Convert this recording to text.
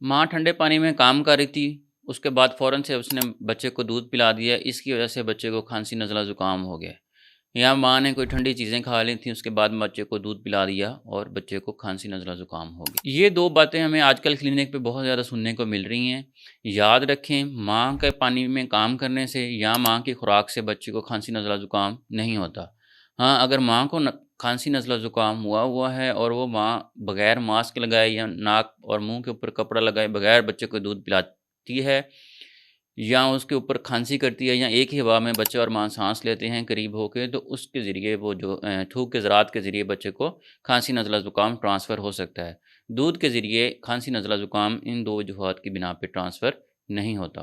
माँ ठंडे पानी में काम कर रही थी, उसके बाद फ़ौरन से उसने बच्चे को दूध पिला दिया, इसकी वजह से बच्चे को खाँसी, नज़ला, ज़ुकाम हो गया। या माँ ने कोई ठंडी चीज़ें खा ली थी, उसके बाद बच्चे को दूध पिला दिया और बच्चे को खाँसी, नज़ला, ज़ुकाम हो गई। ये 2 बातें हमें आजकल क्लिनिक पे बहुत ज़्यादा सुनने को मिल रही हैं। याद रखें, माँ के पानी में काम करने से या माँ की खुराक से बच्चे को खाँसी, नज़ला, ज़ुकाम नहीं होता। हाँ, अगर माँ को खाँसी, नज़ला, ज़ुकाम हुआ हुआ है और वो माँ बगैर मास्क लगाए या नाक और मुँह के ऊपर कपड़ा लगाए बगैर बच्चे को दूध पिलाती है या उसके ऊपर खाँसी करती है या एक ही हवा में बच्चा और माँ साँस लेते हैं करीब होके, तो उसके ज़रिए वो जो थूक के ज़रात के ज़रिए बच्चे को खाँसी, नज़ला, ज़ुकाम ट्रांसफ़र हो सकता है। दूध के ज़रिए खाँसी, नज़ला, ज़ुकाम इन 2 वजूहात की बिना पे ट्रांसफ़र नहीं होता।